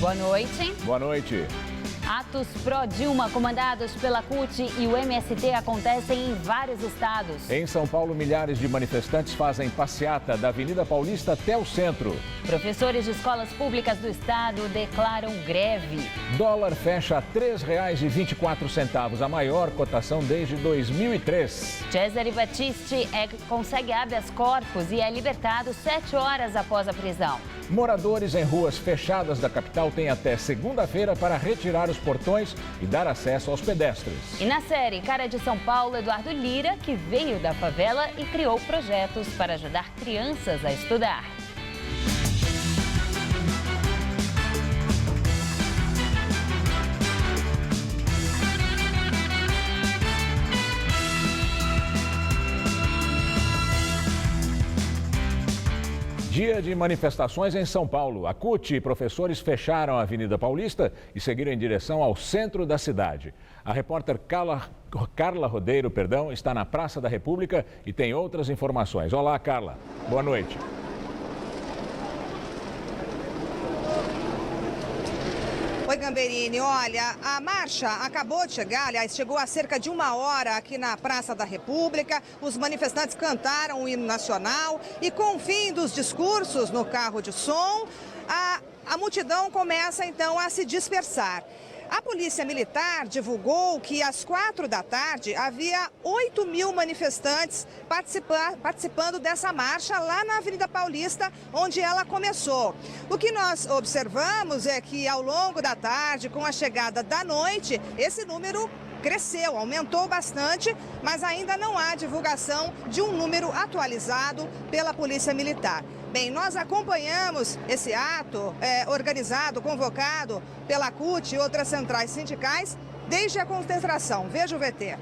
Boa noite. Boa noite. Atos pró-Dilma comandados pela CUT e o MST acontecem em vários estados. Em São Paulo, milhares de manifestantes fazem passeata da Avenida Paulista até o centro. Professores de escolas públicas do estado declaram greve. Dólar fecha a R$ 3,24, a maior cotação desde 2003. Cesare Battisti consegue habeas corpus e é libertado 7 horas após a prisão. Moradores em ruas fechadas da capital têm até segunda-feira para retirar os portões e dar acesso aos pedestres. E na série Cara de São Paulo, Eduardo Lira, que veio da favela e criou projetos para ajudar crianças a estudar. Dia de manifestações em São Paulo. A CUT e professores fecharam a Avenida Paulista e seguiram em direção ao centro da cidade. A repórter Carla Rodeiro, está na Praça da República e tem outras informações. Olá, Carla. Boa noite. Oi, Gamberini. Olha, a marcha acabou de chegar, aliás, chegou há cerca de 1 hora aqui na Praça da República. Os manifestantes cantaram o hino nacional e, com o fim dos discursos no carro de som, a multidão começa, então, a se dispersar. A Polícia Militar divulgou que às 4 da tarde havia 8.000 manifestantes participando dessa marcha lá na Avenida Paulista, onde ela começou. O que nós observamos é que ao longo da tarde, com a chegada da noite, esse número cresceu, aumentou bastante, mas ainda não há divulgação de um número atualizado pela Polícia Militar. Bem, nós acompanhamos esse ato organizado, convocado pela CUT e outras centrais sindicais desde a concentração. Veja o VT.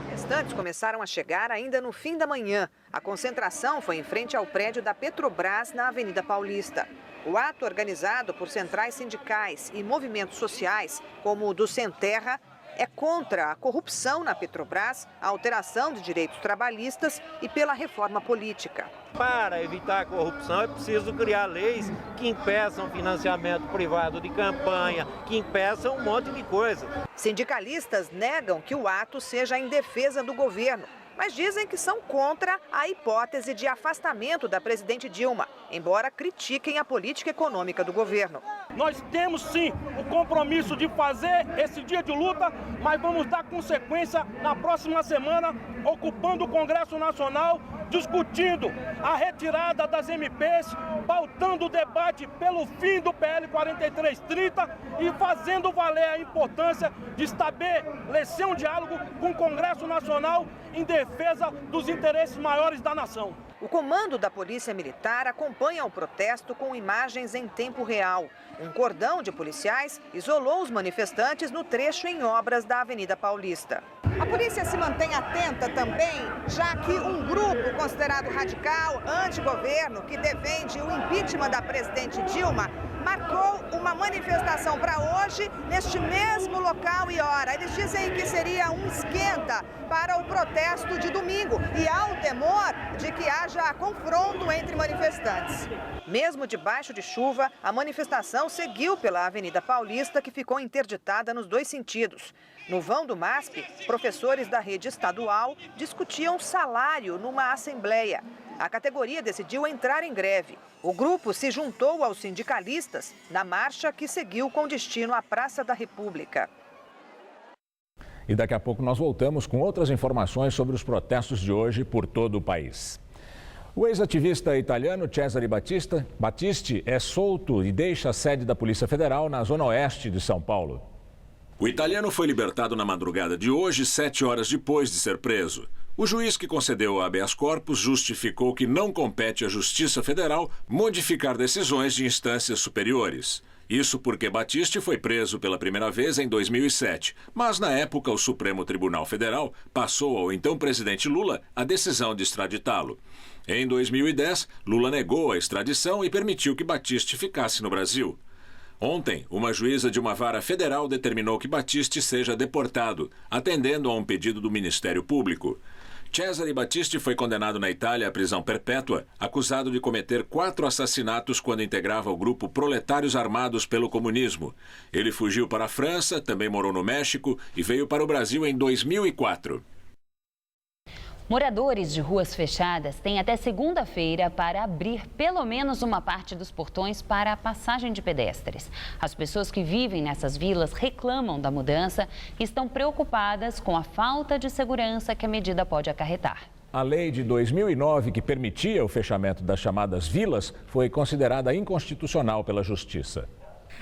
Manifestantes começaram a chegar ainda no fim da manhã. A concentração foi em frente ao prédio da Petrobras na Avenida Paulista. O ato, organizado por centrais sindicais e movimentos sociais, como o do Sem Terra, é contra a corrupção na Petrobras, a alteração de direitos trabalhistas e pela reforma política. Para evitar a corrupção é preciso criar leis que impeçam financiamento privado de campanha, que impeçam um monte de coisa. Sindicalistas negam que o ato seja em defesa do governo, mas dizem que são contra a hipótese de afastamento da presidente Dilma, embora critiquem a política econômica do governo. Nós temos sim o compromisso de fazer esse dia de luta, mas vamos dar consequência na próxima semana, ocupando o Congresso Nacional, discutindo a retirada das MPs, pautando o debate pelo fim do PL 4330 e fazendo valer a importância de estabelecer um diálogo com o Congresso Nacional em defesa dos interesses maiores da nação. O comando da Polícia Militar acompanha o protesto com imagens em tempo real. Um cordão de policiais isolou os manifestantes no trecho em obras da Avenida Paulista. A polícia se mantém atenta também, já que um grupo considerado radical, antigoverno, que defende o impeachment da presidente Dilma, marcou uma manifestação para hoje, neste mesmo local e hora. Eles dizem que seria um esquenta para o protesto de domingo e há o temor de que haja confronto entre manifestantes. Mesmo debaixo de chuva, a manifestação seguiu pela Avenida Paulista, que ficou interditada nos dois sentidos. No vão do MASP, professores da rede estadual discutiam salário numa assembleia. A categoria decidiu entrar em greve. O grupo se juntou aos sindicalistas na marcha que seguiu com destino à Praça da República. E daqui a pouco nós voltamos com outras informações sobre os protestos de hoje por todo o país. O ex-ativista italiano Cesare Battisti é solto e deixa a sede da Polícia Federal na zona oeste de São Paulo. O italiano foi libertado na madrugada de hoje, 7 horas depois de ser preso. O juiz que concedeu o habeas corpus justificou que não compete à Justiça Federal modificar decisões de instâncias superiores. Isso porque Battisti foi preso pela primeira vez em 2007, mas na época o Supremo Tribunal Federal passou ao então presidente Lula a decisão de extraditá-lo. Em 2010, Lula negou a extradição e permitiu que Battisti ficasse no Brasil. Ontem, uma juíza de uma vara federal determinou que Battisti seja deportado, atendendo a um pedido do Ministério Público. Cesare Battisti foi condenado na Itália à prisão perpétua, acusado de cometer 4 assassinatos quando integrava o grupo Proletários Armados pelo Comunismo. Ele fugiu para a França, também morou no México e veio para o Brasil em 2004. Moradores de ruas fechadas têm até segunda-feira para abrir pelo menos uma parte dos portões para a passagem de pedestres. As pessoas que vivem nessas vilas reclamam da mudança e estão preocupadas com a falta de segurança que a medida pode acarretar. A lei de 2009, que permitia o fechamento das chamadas vilas, foi considerada inconstitucional pela Justiça.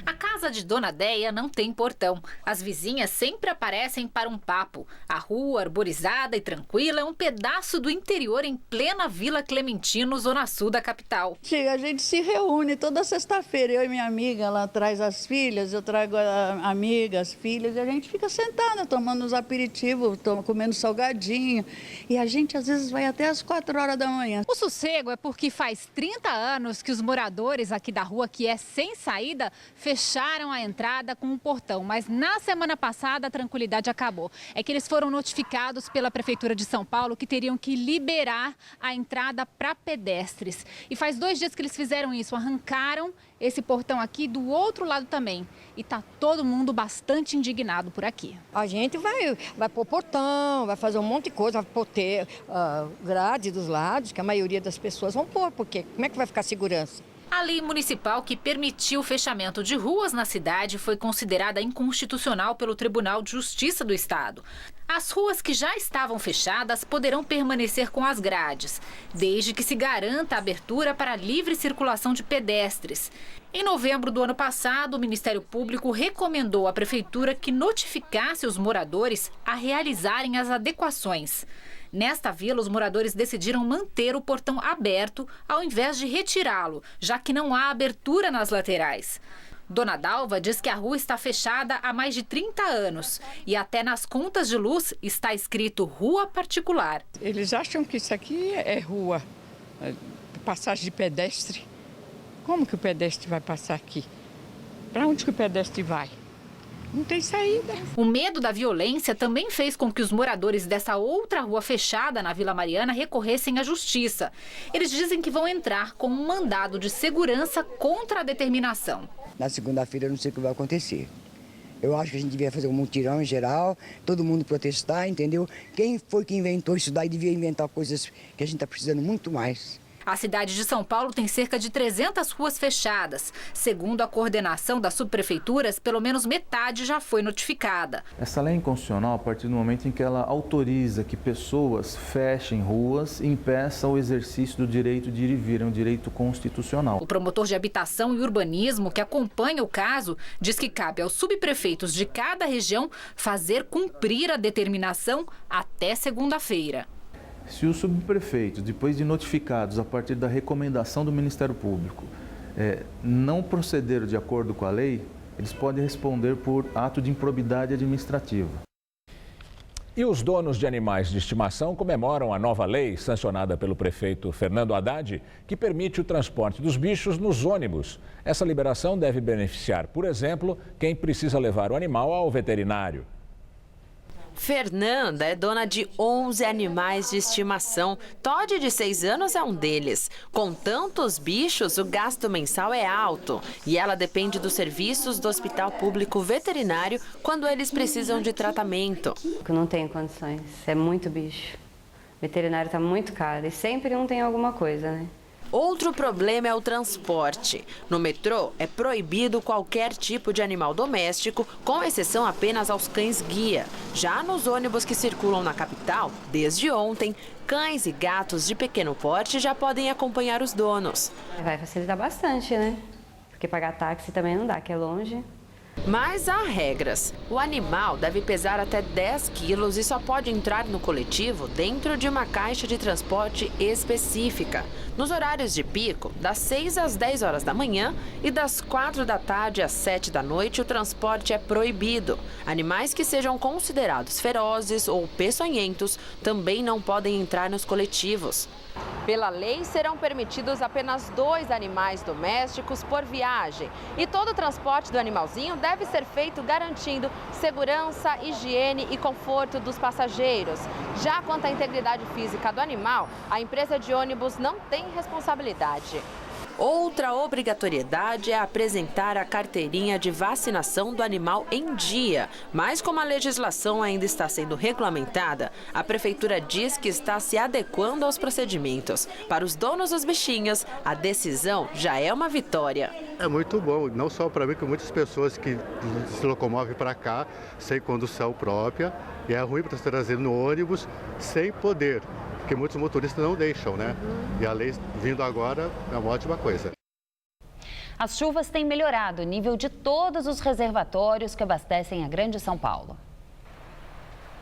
A casa de Dona Déia não tem portão. As vizinhas sempre aparecem para um papo. A rua, arborizada e tranquila, é um pedaço do interior em plena Vila Clementino, zona sul da capital. A gente se reúne toda sexta-feira, eu e minha amiga, ela traz as filhas, eu trago a amiga, as filhas, e a gente fica sentada, tomando os aperitivos, comendo salgadinho. E a gente, às vezes, vai até às 4 horas da manhã. O sossego é porque faz 30 anos que os moradores aqui da rua, que é sem saída, fecharam a entrada com um portão, mas na semana passada a tranquilidade acabou. É que eles foram notificados pela Prefeitura de São Paulo que teriam que liberar a entrada para pedestres. E faz 2 dias que eles fizeram isso, arrancaram esse portão aqui do outro lado também. E tá todo mundo bastante indignado por aqui. A gente vai pôr portão, vai fazer um monte de coisa, vai pôr grade dos lados, que a maioria das pessoas vão pôr, porque como é que vai ficar segurança? A lei municipal que permitiu o fechamento de ruas na cidade foi considerada inconstitucional pelo Tribunal de Justiça do Estado. As ruas que já estavam fechadas poderão permanecer com as grades, desde que se garanta a abertura para a livre circulação de pedestres. Em novembro do ano passado, o Ministério Público recomendou à Prefeitura que notificasse os moradores a realizarem as adequações. Nesta vila, os moradores decidiram manter o portão aberto ao invés de retirá-lo, já que não há abertura nas laterais. Dona Dalva diz que a rua está fechada há mais de 30 anos e até nas contas de luz está escrito Rua Particular. Eles acham que isso aqui é rua, passagem de pedestre. Como que o pedestre vai passar aqui? Para onde que o pedestre vai? Não tem saída. O medo da violência também fez com que os moradores dessa outra rua fechada na Vila Mariana recorressem à justiça. Eles dizem que vão entrar com um mandado de segurança contra a determinação. Na segunda-feira eu não sei o que vai acontecer. Eu acho que a gente devia fazer um mutirão em geral, todo mundo protestar, entendeu? Quem foi que inventou isso daí devia inventar coisas que a gente está precisando muito mais. A cidade de São Paulo tem cerca de 300 ruas fechadas. Segundo a coordenação das subprefeituras, pelo menos metade já foi notificada. Essa lei é inconstitucional a partir do momento em que ela autoriza que pessoas fechem ruas e impeçam o exercício do direito de ir e vir, é um direito constitucional. O promotor de habitação e urbanismo que acompanha o caso diz que cabe aos subprefeitos de cada região fazer cumprir a determinação até segunda-feira. Se os subprefeitos, depois de notificados a partir da recomendação do Ministério Público, não procederam de acordo com a lei, eles podem responder por ato de improbidade administrativa. E os donos de animais de estimação comemoram a nova lei sancionada pelo prefeito Fernando Haddad, que permite o transporte dos bichos nos ônibus. Essa liberação deve beneficiar, por exemplo, quem precisa levar o animal ao veterinário. Fernanda é dona de 11 animais de estimação. Todd, de 6 anos, é um deles. Com tantos bichos, o gasto mensal é alto. E ela depende dos serviços do Hospital Público Veterinário quando eles precisam de tratamento. Eu não tenho condições, é muito bicho. O veterinário está muito caro e sempre um tem alguma coisa, né? Outro problema é o transporte. No metrô, é proibido qualquer tipo de animal doméstico, com exceção apenas aos cães-guia. Já nos ônibus que circulam na capital, desde ontem, cães e gatos de pequeno porte já podem acompanhar os donos. Vai facilitar bastante, né? Porque pagar táxi também não dá, que é longe. Mas há regras. O animal deve pesar até 10 quilos e só pode entrar no coletivo dentro de uma caixa de transporte específica. Nos horários de pico, das 6 às 10 horas da manhã e das 4 da tarde às 7 da noite, o transporte é proibido. Animais que sejam considerados ferozes ou peçonhentos também não podem entrar nos coletivos. Pela lei, serão permitidos apenas 2 animais domésticos por viagem. E todo o transporte do animalzinho deve ser feito garantindo segurança, higiene e conforto dos passageiros. Já quanto à integridade física do animal, a empresa de ônibus não tem responsabilidade. Outra obrigatoriedade é apresentar a carteirinha de vacinação do animal em dia. Mas como a legislação ainda está sendo regulamentada, a prefeitura diz que está se adequando aos procedimentos. Para os donos dos bichinhos, a decisão já é uma vitória. É muito bom, não só para mim, que muitas pessoas que se locomovem para cá sem condução própria. E é ruim para estar trazendo no ônibus sem poder. Porque muitos motoristas não deixam, né? E a lei vindo agora é uma ótima coisa. As chuvas têm melhorado o nível de todos os reservatórios que abastecem a Grande São Paulo.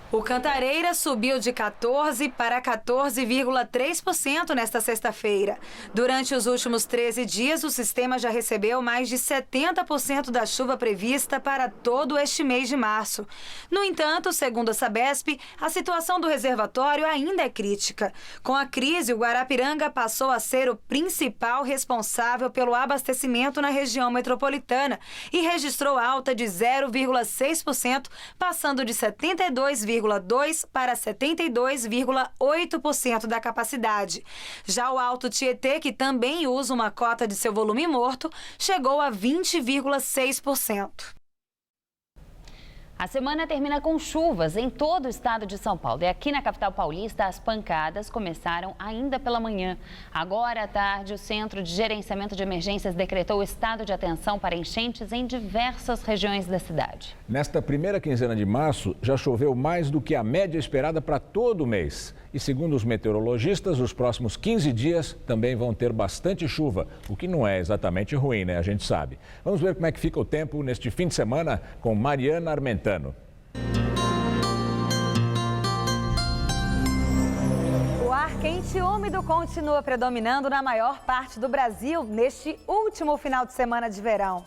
O Cantareira subiu de 14% para 14,3% nesta sexta-feira. Durante os últimos 13 dias, o sistema já recebeu mais de 70% da chuva prevista para todo este mês de março. No entanto, segundo a Sabesp, a situação do reservatório ainda é crítica. Com a crise, o Guarapiranga passou a ser o principal responsável pelo abastecimento na região metropolitana e registrou alta de 0,6%, passando de 72,2% para 72,8% da capacidade. Já o Alto Tietê, que também usa uma cota de seu volume morto, chegou a 20,6%. A semana termina com chuvas em todo o estado de São Paulo. E aqui na capital paulista, as pancadas começaram ainda pela manhã. Agora à tarde, o Centro de Gerenciamento de Emergências decretou estado de atenção para enchentes em diversas regiões da cidade. Nesta primeira quinzena de março, já choveu mais do que a média esperada para todo o mês. E segundo os meteorologistas, os próximos 15 dias também vão ter bastante chuva, o que não é exatamente ruim, né? A gente sabe. Vamos ver como é que fica o tempo neste fim de semana com Mariana Armentano. O ar quente e úmido continua predominando na maior parte do Brasil neste último final de semana de verão.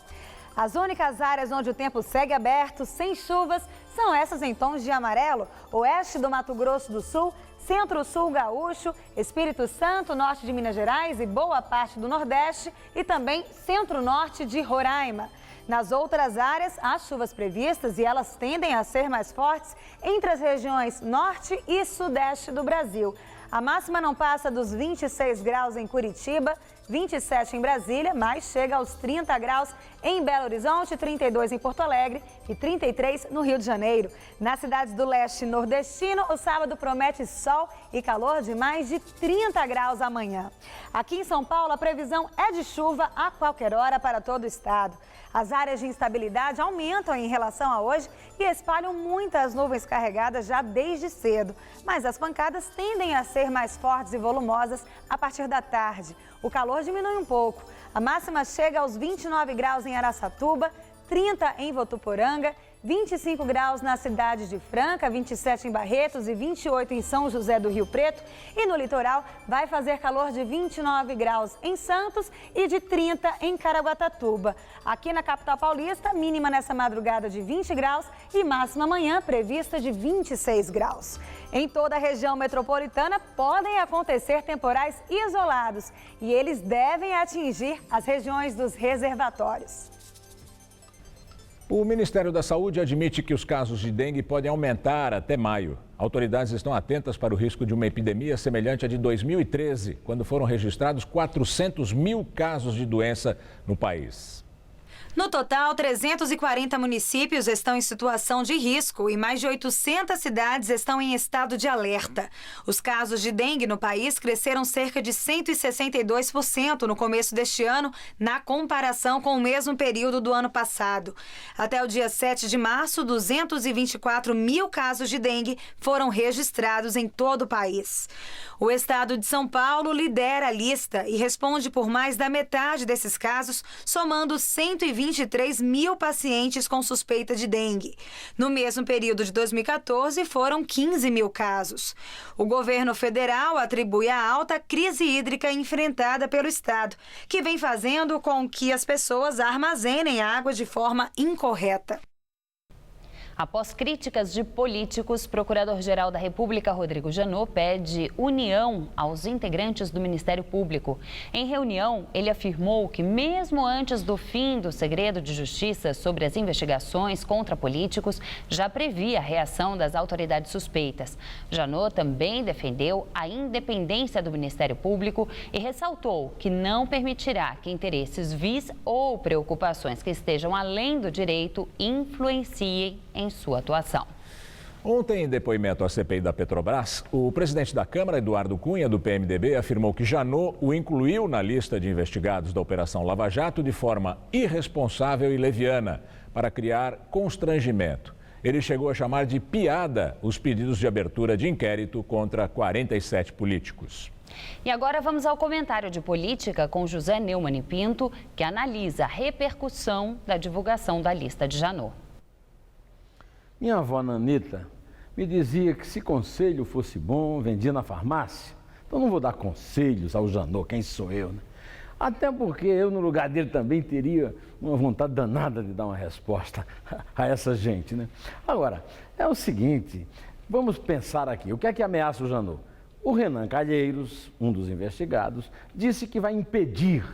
As únicas áreas onde o tempo segue aberto, sem chuvas, são essas em tons de amarelo: oeste do Mato Grosso do Sul, Centro-Sul gaúcho, Espírito Santo, norte de Minas Gerais e boa parte do Nordeste e também Centro-Norte de Roraima. Nas outras áreas, há chuvas previstas e elas tendem a ser mais fortes entre as regiões Norte e Sudeste do Brasil. A máxima não passa dos 26 graus em Curitiba, 27 em Brasília, mas chega aos 30 graus em Belo Horizonte, 32 em Porto Alegre e 33 no Rio de Janeiro. Nas cidades do leste nordestino, o sábado promete sol e calor de mais de 30 graus amanhã. Aqui em São Paulo, a previsão é de chuva a qualquer hora para todo o estado. As áreas de instabilidade aumentam em relação a hoje e espalham muitas nuvens carregadas já desde cedo. Mas as pancadas tendem a ser mais fortes e volumosas a partir da tarde. O calor diminui um pouco. A máxima chega aos 29 graus em Araçatuba, 30 em Votuporanga, 25 graus na cidade de Franca, 27 em Barretos e 28 em São José do Rio Preto. E no litoral vai fazer calor de 29 graus em Santos e de 30 em Caraguatatuba. Aqui na capital paulista, mínima nessa madrugada de 20 graus e máxima amanhã prevista de 26 graus. Em toda a região metropolitana podem acontecer temporais isolados e eles devem atingir as regiões dos reservatórios. O Ministério da Saúde admite que os casos de dengue podem aumentar até maio. Autoridades estão atentas para o risco de uma epidemia semelhante à de 2013, quando foram registrados 400 mil casos de doença no país. No total, 340 municípios estão em situação de risco e mais de 800 cidades estão em estado de alerta. Os casos de dengue no país cresceram cerca de 162% no começo deste ano, na comparação com o mesmo período do ano passado. Até o dia 7 de março, 224 mil casos de dengue foram registrados em todo o país. O estado de São Paulo lidera a lista e responde por mais da metade desses casos, somando 123 mil pacientes com suspeita de dengue. No mesmo período de 2014, foram 15 mil casos. O governo federal atribui a alta crise hídrica enfrentada pelo estado, que vem fazendo com que as pessoas armazenem água de forma incorreta. Após críticas de políticos, o Procurador-Geral da República, Rodrigo Janot, pede união aos integrantes do Ministério Público. Em reunião, ele afirmou que, mesmo antes do fim do segredo de justiça sobre as investigações contra políticos, já previa a reação das autoridades suspeitas. Janot também defendeu a independência do Ministério Público e ressaltou que não permitirá que interesses vis ou preocupações que estejam além do direito influenciem em sua atuação. Ontem, em depoimento à CPI da Petrobras, o presidente da Câmara, Eduardo Cunha, do PMDB, afirmou que Janot o incluiu na lista de investigados da Operação Lava Jato de forma irresponsável e leviana, para criar constrangimento. Ele chegou a chamar de piada os pedidos de abertura de inquérito contra 47 políticos. E agora vamos ao comentário de política com José Neumann e Pinto, que analisa a repercussão da divulgação da lista de Janot. Minha avó Nanita me dizia que se conselho fosse bom, vendia na farmácia. Então não vou dar conselhos ao Janot, quem sou eu, né? Até porque eu, no lugar dele, também teria uma vontade danada de dar uma resposta a essa gente, né? Agora, é o seguinte, vamos pensar aqui, o que é que ameaça o Janot? O Renan Calheiros, um dos investigados, disse que vai impedir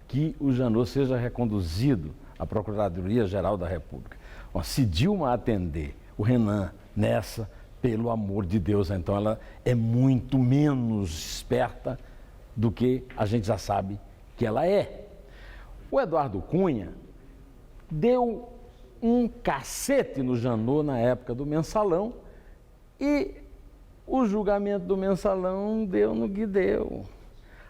que o Janot seja reconduzido à Procuradoria-Geral da República. Bom, se Dilma atender o Renan nessa, pelo amor de Deus, então ela é muito menos esperta do que a gente já sabe que ela é. O Eduardo Cunha deu um cacete no Janot na época do Mensalão e o julgamento do Mensalão deu no que deu.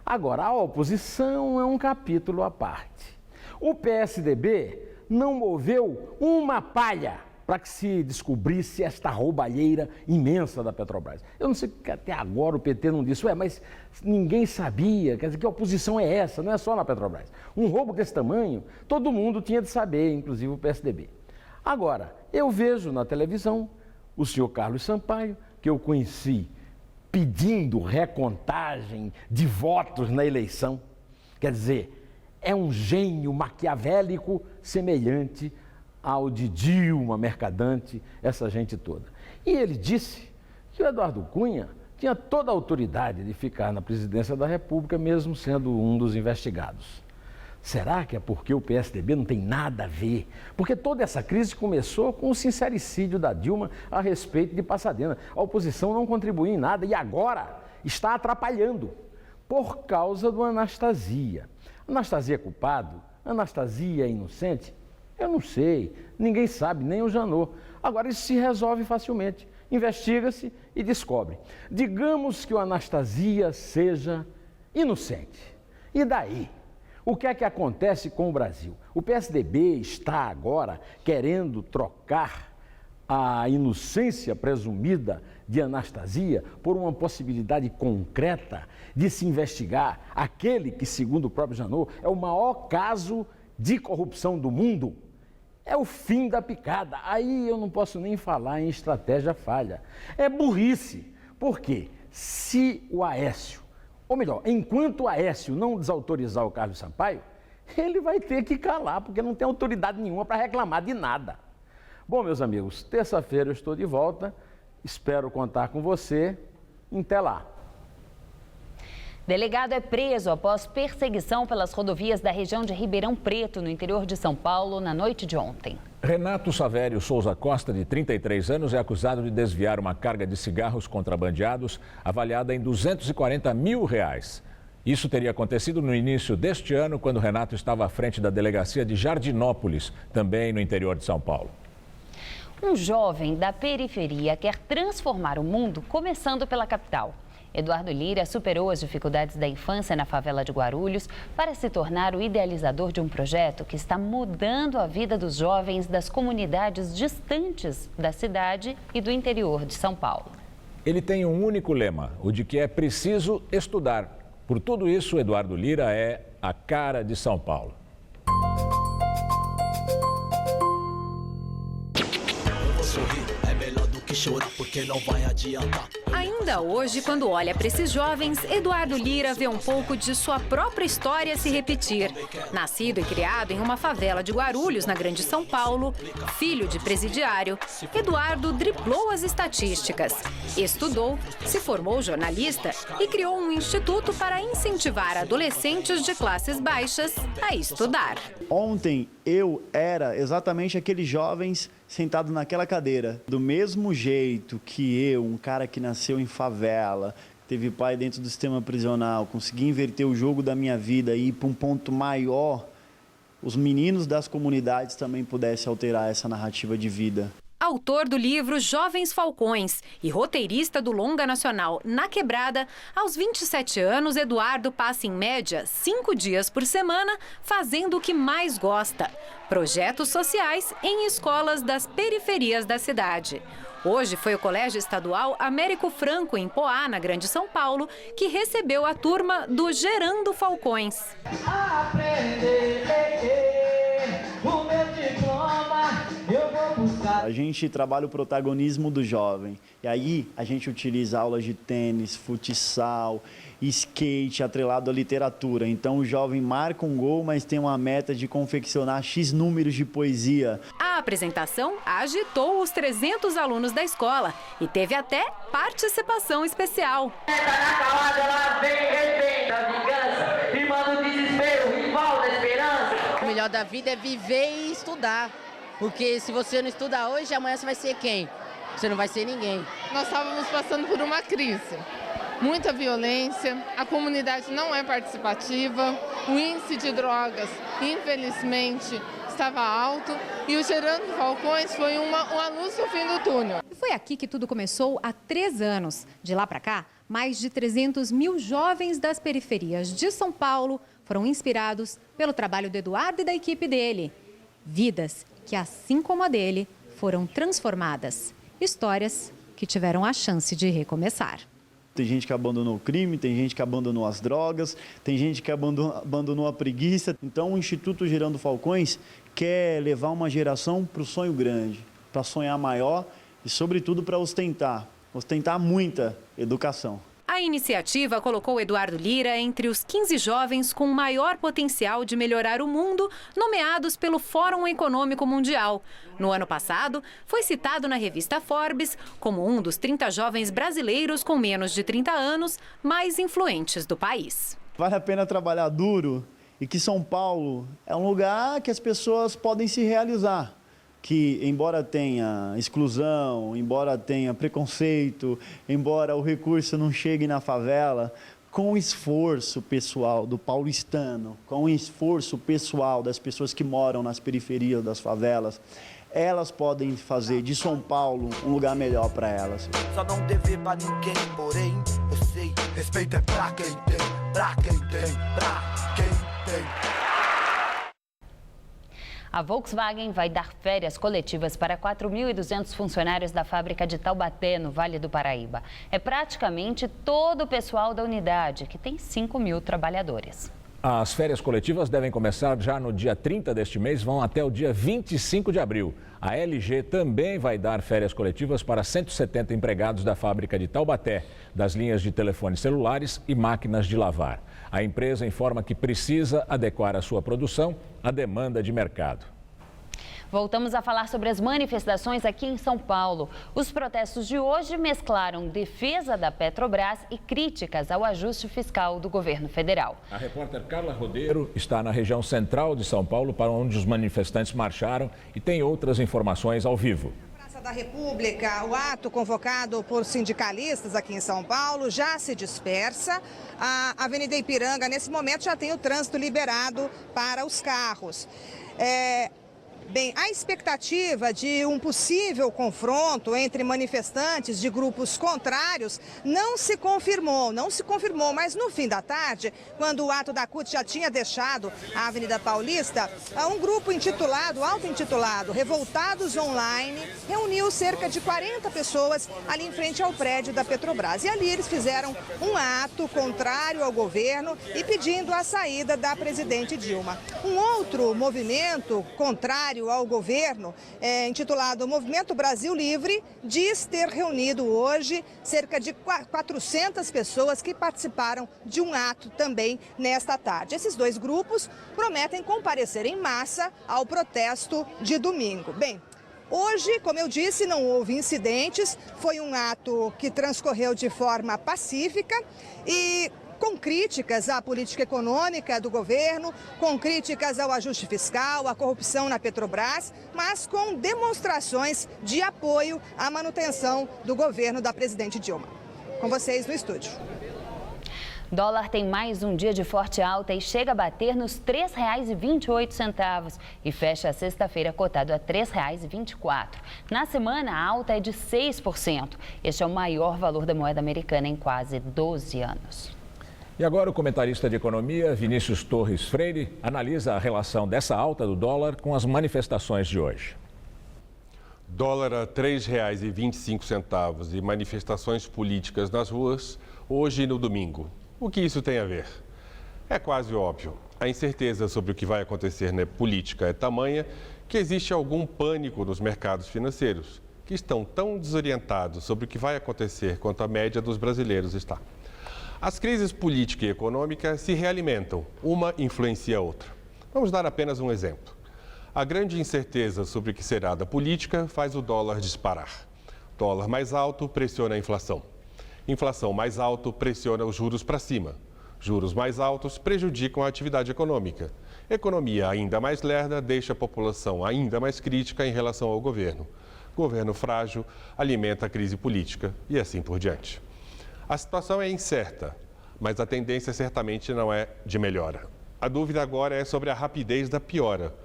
Agora, a oposição é um capítulo à parte. O PSDB não moveu uma palha para que se descobrisse esta roubalheira imensa da Petrobras. Eu não sei porque até agora o PT não disse, mas ninguém sabia, quer dizer, que oposição é essa? Não é só na Petrobras. Um roubo desse tamanho, todo mundo tinha de saber, inclusive o PSDB. Agora, eu vejo na televisão o senhor Carlos Sampaio, que eu conheci pedindo recontagem de votos na eleição. Quer dizer, é um gênio maquiavélico semelhante ao de Dilma, Mercadante, essa gente toda. E ele disse que o Eduardo Cunha tinha toda a autoridade de ficar na presidência da República, mesmo sendo um dos investigados. Será que é porque o PSDB não tem nada a ver? Porque toda essa crise começou com o sincericídio da Dilma a respeito de Passadena. A oposição não contribuiu em nada e agora está atrapalhando por causa do Anastasia. Anastasia é culpado? Anastasia é inocente? Eu não sei, ninguém sabe, nem o Janot. Agora isso se resolve facilmente, investiga-se e descobre. Digamos que o Anastasia seja inocente. E daí? O que é que acontece com o Brasil? O PSDB está agora querendo trocar a inocência presumida de Anastasia por uma possibilidade concreta de se investigar aquele que, segundo o próprio Janot, é o maior caso de corrupção do mundo. É o fim da picada. Aí eu não posso nem falar em estratégia falha. É burrice. Por quê? Se o Aécio, ou melhor, enquanto o Aécio não desautorizar o Carlos Sampaio, ele vai ter que calar, porque não tem autoridade nenhuma para reclamar de nada. Bom, meus amigos, terça-feira eu estou de volta. Espero contar com você. Até lá. Delegado é preso após perseguição pelas rodovias da região de Ribeirão Preto, no interior de São Paulo, na noite de ontem. Renato Savério Souza Costa, de 33 anos, é acusado de desviar uma carga de cigarros contrabandeados avaliada em R$240 mil. Isso teria acontecido no início deste ano, quando Renato estava à frente da delegacia de Jardinópolis, também no interior de São Paulo. Um jovem da periferia quer transformar o mundo, começando pela capital. Eduardo Lira superou as dificuldades da infância na favela de Guarulhos para se tornar o idealizador de um projeto que está mudando a vida dos jovens das comunidades distantes da cidade e do interior de São Paulo. Ele tem um único lema, o de que é preciso estudar. Por tudo isso, Eduardo Lira é a cara de São Paulo. Eu vou sorrir, é melhor do que chorar, porque não vai adiantar. Ainda hoje, quando olha para esses jovens, Eduardo Lira vê um pouco de sua própria história se repetir. Nascido e criado em uma favela de Guarulhos, na Grande São Paulo, filho de presidiário, Eduardo driblou as estatísticas. Estudou, se formou jornalista e criou um instituto para incentivar adolescentes de classes baixas a estudar. Ontem eu era exatamente aqueles jovens sentado naquela cadeira. Do mesmo jeito que eu, um cara que nasceu em favela, teve pai dentro do sistema prisional, consegui inverter o jogo da minha vida e ir para um ponto maior, os meninos das comunidades também pudessem alterar essa narrativa de vida. Autor do livro Jovens Falcões e roteirista do longa nacional Na Quebrada, aos 27 anos, Eduardo passa em média 5 dias por semana fazendo o que mais gosta: projetos sociais em escolas das periferias da cidade. Hoje foi o Colégio Estadual Américo Franco, em Poá, na Grande São Paulo, que recebeu a turma do Gerando Falcões. A gente trabalha o protagonismo do jovem. E aí a gente utiliza aulas de tênis, futsal, skate, atrelado à literatura. Então o jovem marca um gol, mas tem uma meta de confeccionar X números de poesia. A apresentação agitou os 300 alunos da escola e teve até participação especial. O melhor da vida é viver e estudar. Porque se você não estuda hoje, amanhã você vai ser quem? Você não vai ser ninguém. Nós estávamos passando por uma crise. Muita violência, a comunidade não é participativa, o índice de drogas, infelizmente, estava alto e o Gerando Falcões foi uma luz no fim do túnel. Foi aqui que tudo começou há 3 anos. De lá para cá, mais de 300 mil jovens das periferias de São Paulo foram inspirados pelo trabalho do Eduardo e da equipe dele. Vidas que, assim como a dele, foram transformadas. Histórias que tiveram a chance de recomeçar. Tem gente que abandonou o crime, tem gente que abandonou as drogas, tem gente que abandonou a preguiça. Então o Instituto Gerando Falcões quer levar uma geração para o sonho grande, para sonhar maior e, sobretudo, para ostentar muita educação. A iniciativa colocou Eduardo Lira entre os 15 jovens com maior potencial de melhorar o mundo, nomeados pelo Fórum Econômico Mundial. No ano passado, foi citado na revista Forbes como um dos 30 jovens brasileiros com menos de 30 anos mais influentes do país. Vale a pena trabalhar duro e que São Paulo é um lugar que as pessoas podem se realizar. Que, embora tenha exclusão, embora tenha preconceito, embora o recurso não chegue na favela, com o esforço pessoal do paulistano, com o esforço pessoal das pessoas que moram nas periferias das favelas, elas podem fazer de São Paulo um lugar melhor para elas. Só não dever pra ninguém, porém, eu sei, respeito é pra quem tem, pra quem tem, pra quem tem. A Volkswagen vai dar férias coletivas para 4.200 funcionários da fábrica de Taubaté, no Vale do Paraíba. É praticamente todo o pessoal da unidade, que tem 5.000 trabalhadores. As férias coletivas devem começar já no dia 30 deste mês, vão até o dia 25 de abril. A LG também vai dar férias coletivas para 170 empregados da fábrica de Taubaté, das linhas de telefones celulares e máquinas de lavar. A empresa informa que precisa adequar a sua produção à demanda de mercado. Voltamos a falar sobre as manifestações aqui em São Paulo. Os protestos de hoje mesclaram defesa da Petrobras e críticas ao ajuste fiscal do governo federal. A repórter Carla Rodeiro está na região central de São Paulo, para onde os manifestantes marcharam, e tem outras informações ao vivo. Praça da República, o ato convocado por sindicalistas aqui em São Paulo já se dispersa. A Avenida Ipiranga, nesse momento, já tem o trânsito liberado para os carros. Bem, a expectativa de um possível confronto entre manifestantes de grupos contrários não se confirmou, mas no fim da tarde, quando o ato da CUT já tinha deixado a Avenida Paulista, um grupo auto-intitulado Revoltados Online, reuniu cerca de 40 pessoas ali em frente ao prédio da Petrobras. E ali eles fizeram um ato contrário ao governo e pedindo a saída da presidente Dilma. Um outro movimento contrário contrário ao governo, intitulado Movimento Brasil Livre, diz ter reunido hoje cerca de 400 pessoas que participaram de um ato também nesta tarde. Esses dois grupos prometem comparecer em massa ao protesto de domingo. Bem, hoje, como eu disse, não houve incidentes, foi um ato que transcorreu de forma pacífica e com críticas à política econômica do governo, com críticas ao ajuste fiscal, à corrupção na Petrobras, mas com demonstrações de apoio à manutenção do governo da presidente Dilma. Com vocês no estúdio. Dólar tem mais um dia de forte alta e chega a bater nos R$ 3,28 e fecha a sexta-feira cotado a R$ 3,24. Na semana, a alta é de 6%. Este é o maior valor da moeda americana em quase 12 anos. E agora o comentarista de economia, Vinícius Torres Freire, analisa a relação dessa alta do dólar com as manifestações de hoje. Dólar a R$ 3,25 e manifestações políticas nas ruas, hoje e no domingo. O que isso tem a ver? É quase óbvio. A incerteza sobre o que vai acontecer na política é tamanha que existe algum pânico nos mercados financeiros, que estão tão desorientados sobre o que vai acontecer quanto a média dos brasileiros está. As crises política e econômica se realimentam, uma influencia a outra. Vamos dar apenas um exemplo. A grande incerteza sobre o que será da política faz o dólar disparar. Dólar mais alto pressiona a inflação. Inflação mais alta pressiona os juros para cima. Juros mais altos prejudicam a atividade econômica. Economia ainda mais lerda deixa a população ainda mais crítica em relação ao governo. Governo frágil alimenta a crise política e assim por diante. A situação é incerta, mas a tendência certamente não é de melhora. A dúvida agora é sobre a rapidez da piora.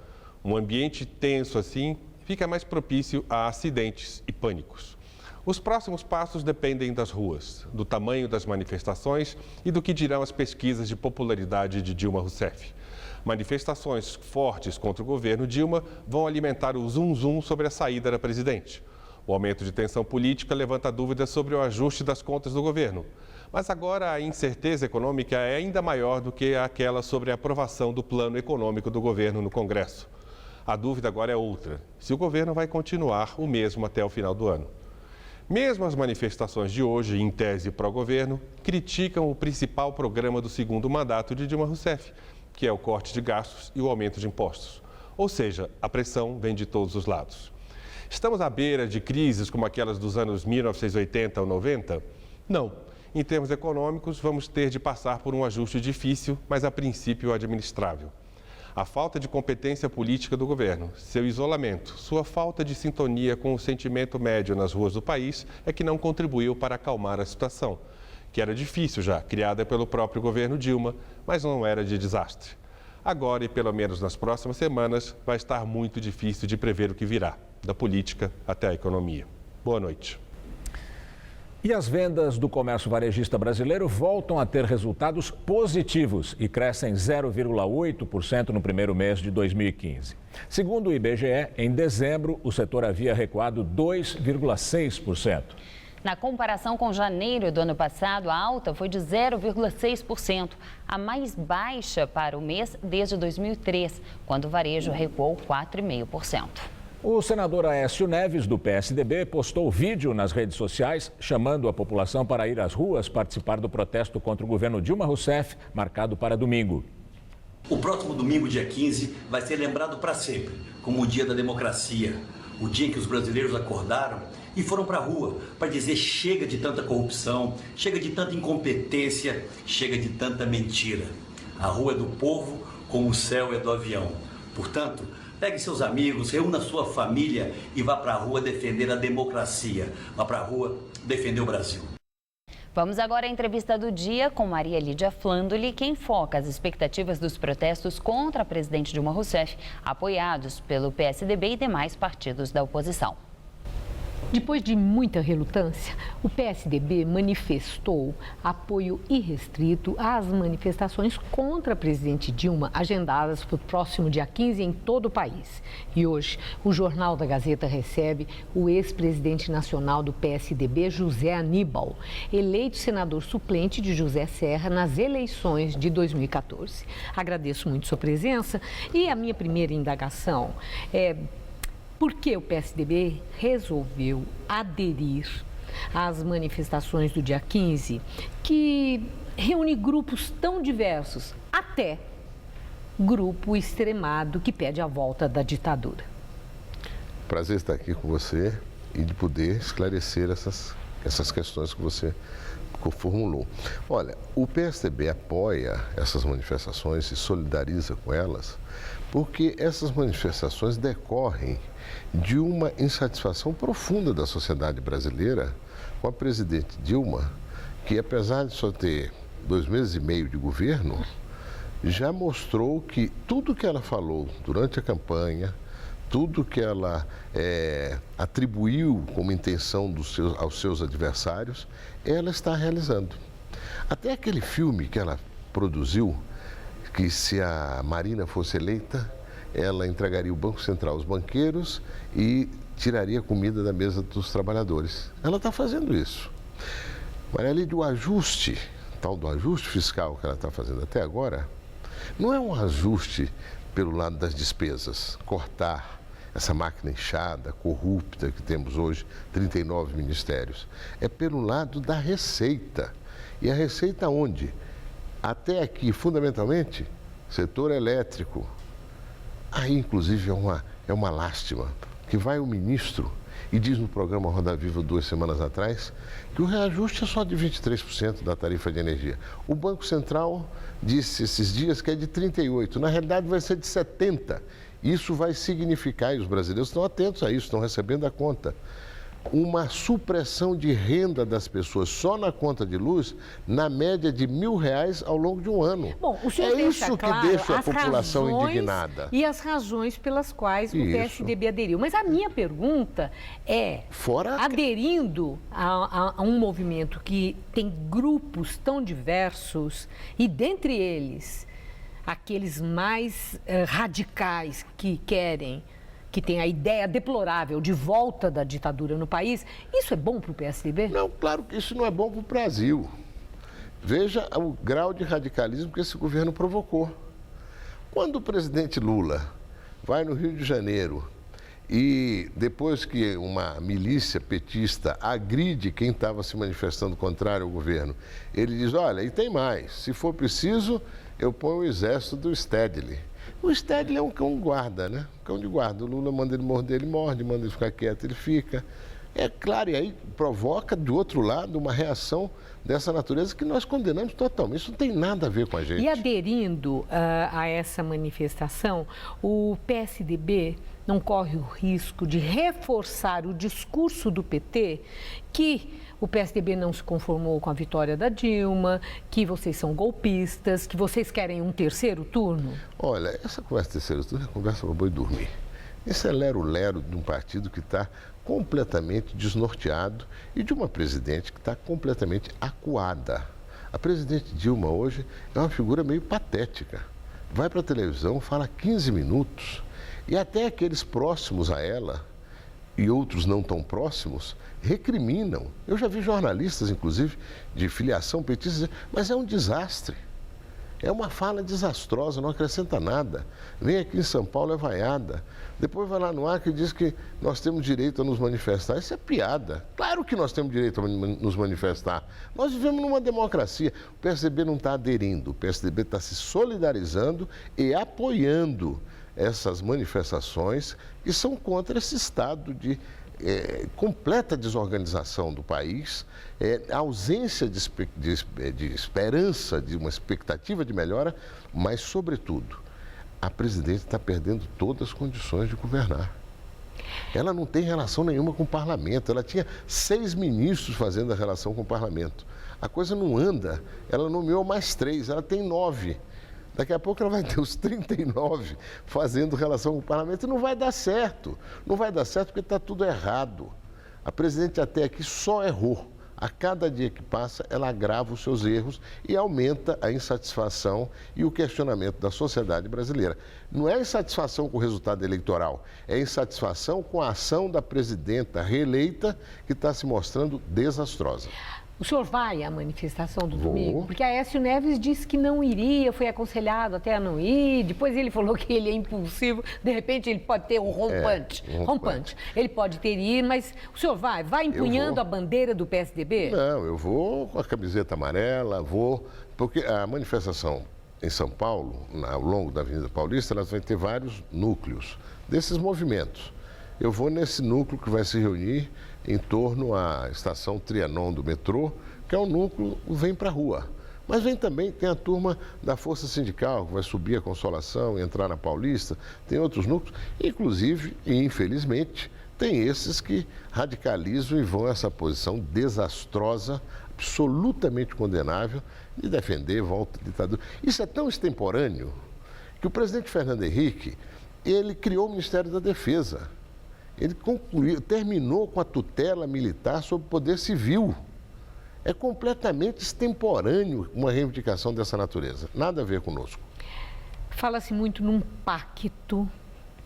Um ambiente tenso assim fica mais propício a acidentes e pânicos. Os próximos passos dependem das ruas, do tamanho das manifestações e do que dirão as pesquisas de popularidade de Dilma Rousseff. Manifestações fortes contra o governo Dilma vão alimentar o zum-zum sobre a saída da presidente. O aumento de tensão política levanta dúvidas sobre o ajuste das contas do governo. Mas agora a incerteza econômica é ainda maior do que aquela sobre a aprovação do plano econômico do governo no Congresso. A dúvida agora é outra: se o governo vai continuar o mesmo até o final do ano. Mesmo as manifestações de hoje, em tese pró-governo, criticam o principal programa do segundo mandato de Dilma Rousseff, que é o corte de gastos e o aumento de impostos. Ou seja, a pressão vem de todos os lados. Estamos à beira de crises como aquelas dos anos 1980 ou 90? Não. Em termos econômicos, vamos ter de passar por um ajuste difícil, mas a princípio administrável. A falta de competência política do governo, seu isolamento, sua falta de sintonia com o sentimento médio nas ruas do país é que não contribuiu para acalmar a situação, que era difícil já, criada pelo próprio governo Dilma, mas não era de desastre. Agora, e pelo menos nas próximas semanas, vai estar muito difícil de prever o que virá, da política até a economia. Boa noite. E as vendas do comércio varejista brasileiro voltam a ter resultados positivos e crescem 0,8% no primeiro mês de 2015. Segundo o IBGE, em dezembro, o setor havia recuado 2,6%. Na comparação com janeiro do ano passado, a alta foi de 0,6%, a mais baixa para o mês desde 2003, quando o varejo recuou 4,5%. O senador Aécio Neves, do PSDB, postou vídeo nas redes sociais chamando a população para ir às ruas participar do protesto contra o governo Dilma Rousseff, marcado para domingo. O próximo domingo, dia 15, vai ser lembrado para sempre como o dia da democracia, o dia em que os brasileiros acordaram e foram para a rua para dizer chega de tanta corrupção, chega de tanta incompetência, chega de tanta mentira. A rua é do povo como o céu é do avião. Portanto, pegue seus amigos, reúna sua família e vá para a rua defender a democracia. Vá para a rua defender o Brasil. Vamos agora à entrevista do dia com Maria Lídia Flandoli, que enfoca as expectativas dos protestos contra a presidente Dilma Rousseff, apoiados pelo PSDB e demais partidos da oposição. Depois de muita relutância, o PSDB manifestou apoio irrestrito às manifestações contra a presidente Dilma, agendadas para o próximo dia 15 em todo o país. E hoje, o Jornal da Gazeta recebe o ex-presidente nacional do PSDB, José Aníbal, eleito senador suplente de José Serra nas eleições de 2014. Agradeço muito sua presença e a minha primeira indagação é: por que o PSDB resolveu aderir às manifestações do dia 15, que reúne grupos tão diversos, até grupo extremado que pede a volta da ditadura? Prazer estar aqui com você e de poder esclarecer essas questões que você formulou. Olha, o PSDB apoia essas manifestações e solidariza com elas porque essas manifestações decorrem de uma insatisfação profunda da sociedade brasileira com a presidente Dilma, que apesar de só ter 2 meses e meio de governo, já mostrou que tudo que ela falou durante a campanha, tudo que ela atribuiu como intenção aos seus adversários, ela está realizando. Até aquele filme que ela produziu, que se a Marina fosse eleita, ela entregaria o Banco Central aos banqueiros e tiraria comida da mesa dos trabalhadores. Ela está fazendo isso. Maria Lídia, o ajuste, tal do ajuste fiscal que ela está fazendo até agora, não é um ajuste pelo lado das despesas, cortar essa máquina inchada, corrupta que temos hoje, 39 ministérios. É pelo lado da receita. E a receita onde? Até aqui, fundamentalmente, setor elétrico. Aí, inclusive, é uma lástima que vai o ministro e diz no programa Roda Viva 2 semanas atrás que o reajuste é só de 23% da tarifa de energia. O Banco Central disse esses dias que é de 38%. Na realidade, vai ser de 70%. Isso vai significar, e os brasileiros estão atentos a isso, estão recebendo a conta, uma supressão de renda das pessoas só na conta de luz, na média de R$1.000 ao longo de um ano. Bom, o senhor deixa isso claro que deixa a população razões indignada. E as razões pelas quais o PSDB aderiu. Mas a minha pergunta é, aderindo a um movimento que tem grupos tão diversos, e dentre eles, aqueles mais radicais que querem, que tem a ideia deplorável de volta da ditadura no país, isso é bom para o PSDB? Não, claro que isso não é bom para o Brasil. Veja o grau de radicalismo que esse governo provocou. Quando o presidente Lula vai no Rio de Janeiro e depois que uma milícia petista agride quem estava se manifestando contrário ao governo, ele diz, olha, e tem mais, se for preciso, eu ponho o exército do Stedley. O Stedley é um cão guarda, né? Um cão de guarda. O Lula manda ele morder, ele morde, manda ele ficar quieto, ele fica. É claro, e aí provoca, do outro lado, uma reação dessa natureza que nós condenamos totalmente. Isso não tem nada a ver com a gente. E aderindo a essa manifestação, o PSDB não corre o risco de reforçar o discurso do PT que o PSDB não se conformou com a vitória da Dilma, que vocês são golpistas, que vocês querem um terceiro turno? Olha, essa conversa de terceiro turno é conversa para boi dormir. Esse é lero-lero de um partido que está completamente desnorteado e de uma presidente que está completamente acuada. A presidente Dilma hoje é uma figura meio patética. Vai para a televisão, fala 15 minutos e até aqueles próximos a ela e outros não tão próximos recriminam. Eu já vi jornalistas, inclusive, de filiação petista, mas é um desastre. É uma fala desastrosa, não acrescenta nada. Vem aqui em São Paulo, é vaiada. Depois vai lá no Acre e diz que nós temos direito a nos manifestar. Isso é piada. Claro que nós temos direito a nos manifestar. Nós vivemos numa democracia. O PSDB não está aderindo, o PSDB está se solidarizando e apoiando essas manifestações que são contra esse estado de completa desorganização do país, ausência de esperança, de uma expectativa de melhora, mas, sobretudo, a presidente está perdendo todas as condições de governar. Ela não tem relação nenhuma com o parlamento, ela tinha 6 ministros fazendo a relação com o parlamento. A coisa não anda, ela nomeou mais 3, ela tem 9. Daqui a pouco ela vai ter os 39 fazendo relação com o parlamento e não vai dar certo. Não vai dar certo porque está tudo errado. A presidente até aqui só errou. A cada dia que passa, ela agrava os seus erros e aumenta a insatisfação e o questionamento da sociedade brasileira. Não é insatisfação com o resultado eleitoral, é insatisfação com a ação da presidenta reeleita que está se mostrando desastrosa. O senhor vai à manifestação do domingo? Porque Aécio Neves disse que não iria, foi aconselhado até a não ir, depois ele falou que ele é impulsivo, de repente ele pode ter um rompante. Rompante. Ele pode ter ido, mas o senhor vai empunhando a bandeira do PSDB? Não, eu vou com a camiseta amarela, porque a manifestação em São Paulo, ao longo da Avenida Paulista, elas vão ter vários núcleos desses movimentos. Eu vou nesse núcleo que vai se reunir em torno à estação Trianon do metrô, que é um núcleo que vem para a rua. Mas tem a turma da Força Sindical, que vai subir a Consolação, entrar na Paulista, tem outros núcleos, inclusive, e infelizmente, tem esses que radicalizam e vão a essa posição desastrosa, absolutamente condenável, de defender volta à ditadura. Isso é tão extemporâneo que o presidente Fernando Henrique, ele criou o Ministério da Defesa. Ele terminou com a tutela militar sobre o poder civil. É completamente extemporâneo uma reivindicação dessa natureza. Nada a ver conosco. Fala-se muito num pacto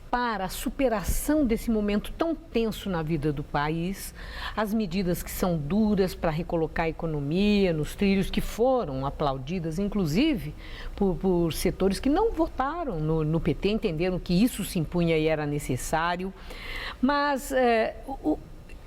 para a superação desse momento tão tenso na vida do país, as medidas que são duras para recolocar a economia nos trilhos, que foram aplaudidas, inclusive, por setores que não votaram no PT, entenderam que isso se impunha e era necessário. Mas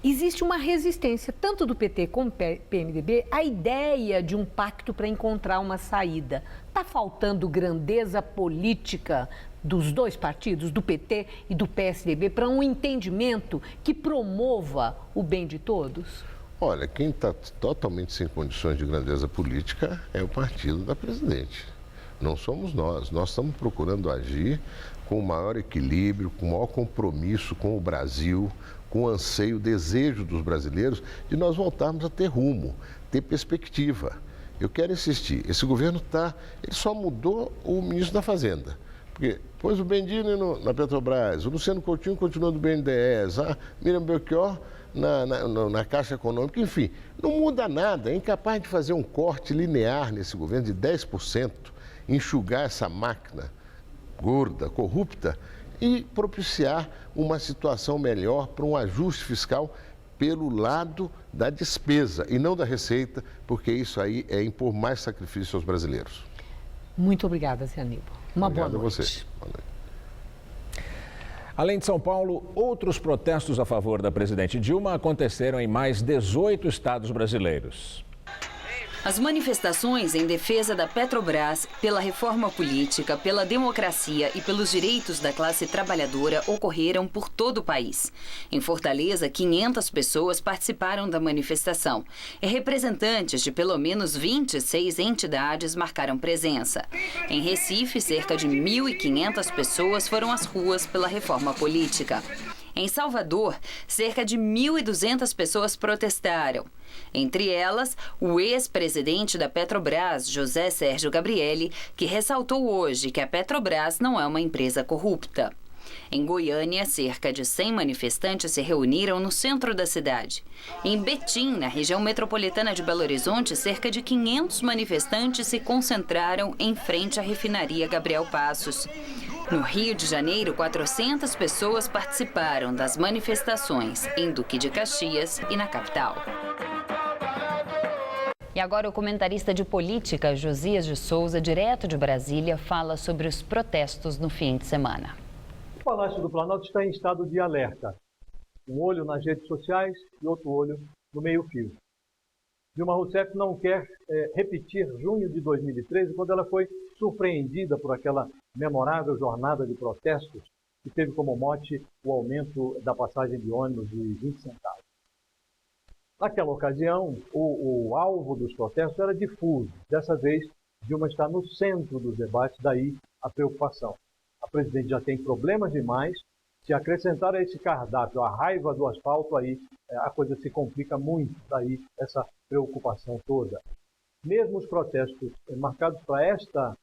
existe uma resistência, tanto do PT como do PMDB, à ideia de um pacto para encontrar uma saída. Está faltando grandeza política dos dois partidos, do PT e do PSDB, para um entendimento que promova o bem de todos? Olha, quem está totalmente sem condições de grandeza política é o partido da presidente. Não somos nós. Nós estamos procurando agir com o maior equilíbrio, com o maior compromisso com o Brasil, com o anseio, o desejo dos brasileiros de nós voltarmos a ter rumo, ter perspectiva. Eu quero insistir, esse governo ele só mudou o ministro da Fazenda. Porque pôs o Bendini na Petrobras, o Luciano Coutinho continua do BNDES, a Miriam Belchior na Caixa Econômica, enfim, não muda nada, é incapaz de fazer um corte linear nesse governo de 10%, enxugar essa máquina gorda, corrupta e propiciar uma situação melhor para um ajuste fiscal pelo lado da despesa e não da receita, porque isso aí é impor mais sacrifício aos brasileiros. Muito obrigada, Zé Aníbal. Uma boa noite. Obrigado a você. Boa noite. Além de São Paulo, outros protestos a favor da presidente Dilma aconteceram em mais 18 estados brasileiros. As manifestações em defesa da Petrobras, pela reforma política, pela democracia e pelos direitos da classe trabalhadora ocorreram por todo o país. Em Fortaleza, 500 pessoas participaram da manifestação e representantes de pelo menos 26 entidades marcaram presença. Em Recife, cerca de 1.500 pessoas foram às ruas pela reforma política. Em Salvador, cerca de 1.200 pessoas protestaram. Entre elas, o ex-presidente da Petrobras, José Sérgio Gabrielli, que ressaltou hoje que a Petrobras não é uma empresa corrupta. Em Goiânia, cerca de 100 manifestantes se reuniram no centro da cidade. Em Betim, na região metropolitana de Belo Horizonte, cerca de 500 manifestantes se concentraram em frente à refinaria Gabriel Passos. No Rio de Janeiro, 400 pessoas participaram das manifestações em Duque de Caxias e na capital. E agora o comentarista de política, Josias de Souza, direto de Brasília, fala sobre os protestos no fim de semana. O Palácio do Planalto está em estado de alerta. Um olho nas redes sociais e outro olho no meio-fio. Dilma Rousseff não quer repetir junho de 2013, quando ela foi surpreendida por aquela memorável jornada de protestos que teve como mote o aumento da passagem de ônibus de 20 centavos. Naquela ocasião, o alvo dos protestos era difuso. Dessa vez, Dilma está no centro dos debates, daí a preocupação. A presidente já tem problemas demais. Se acrescentar a esse cardápio a raiva do asfalto, aí a coisa se complica muito, daí essa preocupação toda. Mesmo os protestos marcados para esta